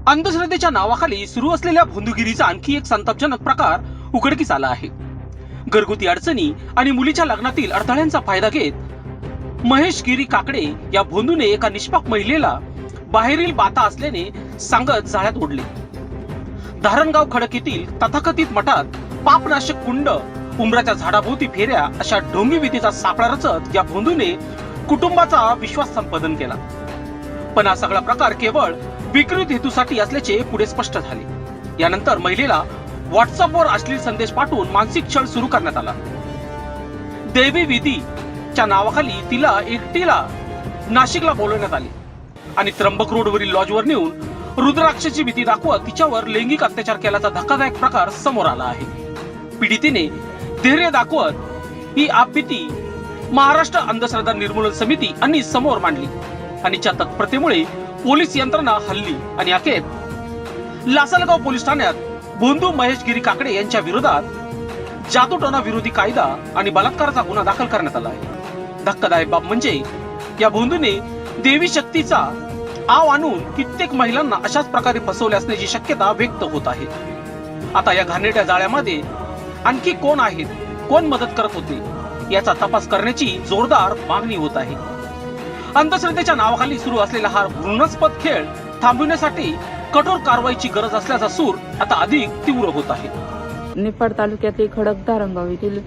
अंधश्रद्धेच्या नावाखाली सुरू असलेल्या भोंदूगिरीचा आणखी एक संतापजनक प्रकार उघडकीस आला आहे। घरगुती अडचणी आणि मुलीच्या लग्नातील अडथळ्यांचा फायदा घेत महेश गिरी काकडे या भोंदूने एका निष्पाप महिलेला बाहेरील बाता असल्याने सांगत जाळ्यात ओढले। धारणगाव खडक येथील तथाकथित मठात पापनाशक कुंड, उमराच्या झाडाभोवती फेऱ्या अशा ढोंगी विधीचा सापळा रचत या भोंदूने कुटुंबाचा विश्वास संपादन केला। पण हा सगळा प्रकार केवळ विकृत हेतूसाठी असल्याचे पुढे स्पष्ट झाले। यानंतर महिलेला व्हॉट्सअपवर अश्लील संदेश पाठवून मानसिक छळ सुरू करण्यात आला। देवी विधीच्या नावाखाली तिला एकटीला नाशिकला बोलवण्यात आले आणि त्र्यंबक रोडवरील लॉजवर नेऊन रुद्राक्षाची भीती दाखवत तिच्यावर लैंगिक अत्याचार केल्याचा धक्कादायक प्रकार समोर आला आहे। पीडितेने धैर्य दाखवत ही आपबीती महाराष्ट्र अंधश्रद्धा निर्मूलन समिती यांनी समोर मांडली आणि त्या तत्परतेमुळे पोलीस यंत्रणा हल्ली आणि अखेर लासलगाव पोलीस ठाण्यात भोंदू महेश गिरी काकडे यांच्या विरोधात जादूटोणा विरोधी कायदा आणि बलात्काराचा गुन्हा दाखल करण्यात आला आहे। धक्कादायक बाब म्हणजे या भोंदूने देवी शक्तीचा आव आणून कित्येक महिलांना अशाच प्रकारे फसवले असण्याची शक्यता व्यक्त होत आहे। आता या घाणेरड्या जाळ्यामध्ये आणखी कोण आहेत, कोण मदत करत होते याचा तपास करण्याची जोरदार मागणी होत आहे। अंधश्रद्धेच्या नावाखाली सुरू असलेला हा घृणास्पद खेळ थांबविण्यासाठी कठोर कारवाईची गरज असल्याचा सूर आता अधिक तीव्र होत आहे। निफाड तालुक्यातील खडक धारणगाव येथील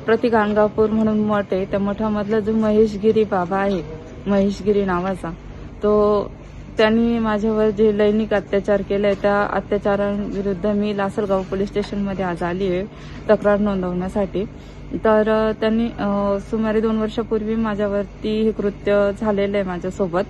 प्रतिगाणगापूर म्हणून मठ आहे। त्या मठामधला जो महेश गिरी बाबा आहे, महेश गिरी नावाचा, तो त्यांनी माझ्यावर जे लैंगिक अत्याचार केलाय त्या अत्याचारांविरुद्ध मी लासलगाव पोलीस स्टेशनमध्ये आज आली आहे तक्रार नोंदवण्यासाठी। तर त्यांनी सुमारे 2 वर्षापूर्वी माझ्यावरती हे कृत्य झालेलं आहे माझ्यासोबत।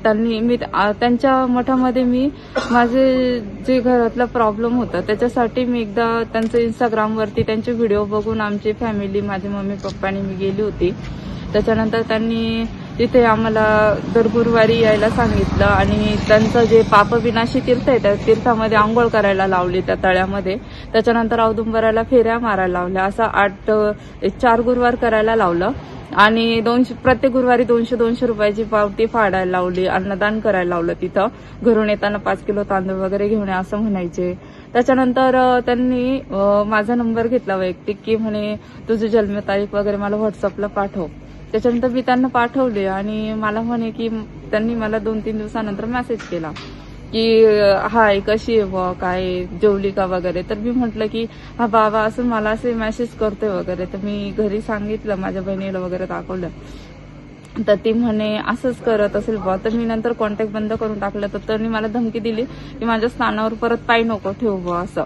त्यांनी त्यांच्या मठामध्ये मी माझे जे घरातला प्रॉब्लेम होता त्याच्यासाठी मी एकदा त्यांचं इंस्टाग्रामवरती त्यांचे व्हिडिओ बघून आमची फॅमिली, माझे मम्मी पप्पा आणि मी गेली होती। त्याच्यानंतर त्यांनी तिथे आम्हाला दर गुरुवारी यायला सांगितलं आणि त्यांचं जे पापविनाशी तीर्थ आहे त्या तीर्थामध्ये आंघोळ करायला लावली त्या तळ्यामध्ये। त्याच्यानंतर औदुंबराला फेऱ्या मारायला लावल्या। असं 4 गुरुवार करायला लावलं आणि प्रत्येक गुरुवारी 200 रुपयाची पावती फाडायला लावली, अन्नदान करायला लावलं। तिथं घरून येताना 5 किलो तांदूळ वगैरे घेऊन या असं म्हणायचे। त्याच्यानंतर त्यांनी माझा नंबर घेतला वैयक्तिक की म्हणे तुझी जन्मतारीख वगैरे मला व्हॉट्सअपला पाठव। त्याच्यानंतर मी त्यांना पाठवले आणि मला म्हणे की त्यांनी मला 2-3 दिवसानंतर मेसेज केला की हाय कशी आहे व काय जेवली का वगैरे। तर मी म्हटलं की हा बाबा असं मला असे मेसेज करतोय वगैरे। तर मी घरी सांगितलं, माझ्या बहिणीला वगैरे दाखवलं। तर ती म्हणे असंच करत असेल बा। तर मी नंतर कॉन्टॅक्ट बंद करून टाकलं। तर त्यांनी मला धमकी दिली की माझ्या स्थानावर परत पाय नको ठेवू बा असं।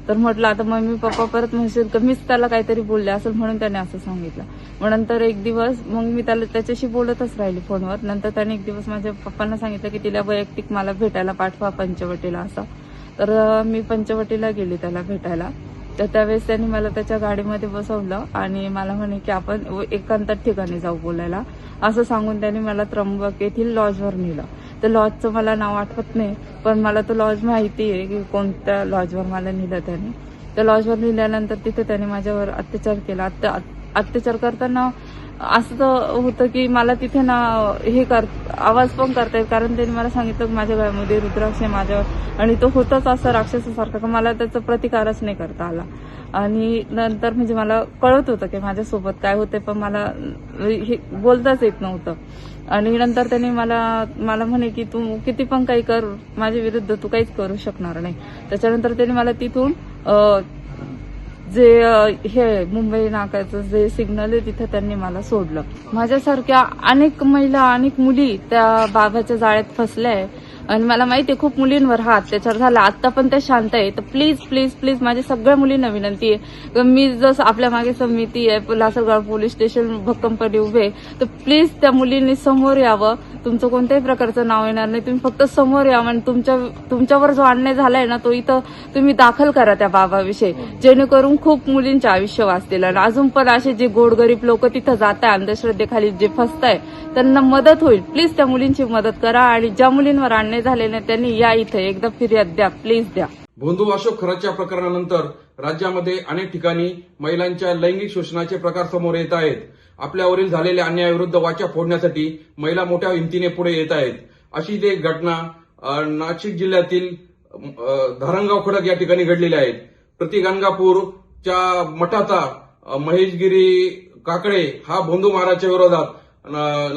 तर म्हटलं आता मम्मी पप्पा परत म्हणशील तर मीच त्याला काहीतरी बोलले असेल म्हणून त्याने असं सांगितलं। मग नंतर एक दिवस मग मी त्याच्याशी बोलतच राहिली फोनवर। नंतर त्याने एक दिवस माझ्या पप्पांना सांगितलं की तिला वैयक्तिक मला भेटायला पाठवा पंचवटीला असं। तर मी पंचवटीला गेली त्याला भेटायला। तर त्यावेळेस त्यांनी मला त्याच्या गाडीमध्ये बसवलं आणि मला म्हणे की आपण एकांतात ठिकाणी जाऊ बोलायला असं सांगून त्यांनी मला त्र्यंबक येथील लॉजवर नेलं। तर लॉजचं मला नाव आठवत नाही, पण मला तो लॉज माहिती आहे की कोणत्या लॉजवर मला नेलं त्यांनी। त्या लॉजवर नेल्यानंतर तिथे त्यांनी माझ्यावर अत्याचार केला। अत्याचार करताना असं होतं की मला तिथे ना आवाज पण करता येत, कारण त्यांनी मला सांगितलं की माझ्या गळ्यामध्ये रुद्राक्ष आहे माझ्यावर आणि तो होताच असं राक्षसासारखं का मला त्याचा प्रतिकारच नाही करता आला। आणि नंतर म्हणजे मला कळत होतं की माझ्यासोबत काय होतंय, पण मला हे बोलताच येत नव्हतं। आणि नंतर त्यांनी मला म्हणे की तू किती पण काही कर माझ्या विरुद्ध, तू काहीच करू शकणार नाही। त्याच्यानंतर त्यांनी मला तिथून जे हे मुंबई नाक्याचं जे सिग्नल आहे तिथं त्यांनी मला सोडलं। माझ्यासारख्या अनेक महिला, अनेक मुली त्या बाबाच्या जाळ्यात फसल्या आहे आणि मला माहिती आहे खूप मुलींवर हा अत्याचार झाला। आता पण त्या शांत आहे। तर प्लीज प्लीज प्लीज माझ्या सगळ्या मुलींना विनंती आहे, मी जसं आपल्या मागे समिती आहे लासलगाव पोलीस स्टेशन भक्कमपणे उभे, तर प्लीज त्या मुलींनी समोर यावं। तुमचं कोणत्याही प्रकारचं नाव येणार नाही, तुम्ही फक्त समोर यावं आणि तुमच्यावर जो अन्याय झालाय ना तो इथं तुम्ही दाखल करा त्या बाबाविषयी, जेणेकरून खूप मुलींचे आयुष्य वाचतील। आणि अजून पण असे जे गोरगरीब लोक तिथं जात आहे अंधश्रद्धेखाली जे फसताय त्यांना मदत होईल। प्लीज त्या मुलींची मदत करा आणि ज्या मुलींवर अन्याय झालेले त्यांनी या इथं एकदा फिर्याद द्या, प्लीज द्या। भोंदू अशोक खराच्या प्रकरणानंतर राज्यामध्ये अनेक ठिकाणी महिलांच्या लैंगिक शोषणाचे प्रकार समोर येत आहेत। आपल्यावरील झालेल्या अन्यायाविरुद्ध वाचा फोडण्यासाठी महिला मोठ्या हिमतीने पुढे येत आहेत। अशी एक घटना नाशिक जिल्ह्यातील धारणगाव खडक या ठिकाणी घडलेले आहेत. प्रति गंगापूरच्या मठाचा महेशगिरी काकडे हा भोंदू महाराजच्या विरोधात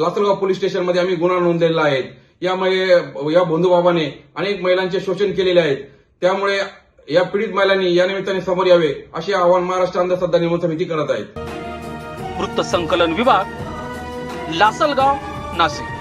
लासलगाव पोलीस स्टेशनमध्ये आम्ही गुन्हा नोंदलेला आहे. यामुळे या भोंदू बाबाने अनेक महिलांचे शोषण केलेले आहेत. त्यामुळे या पीडित महिलांनी या निमित्ताने समोर यावे असे आवाहन महाराष्ट्र अंधश्रद्धा निर्मूलन समिती करत आहे. वृत्त संकलन विभाग, लासलगाव, नाशिक.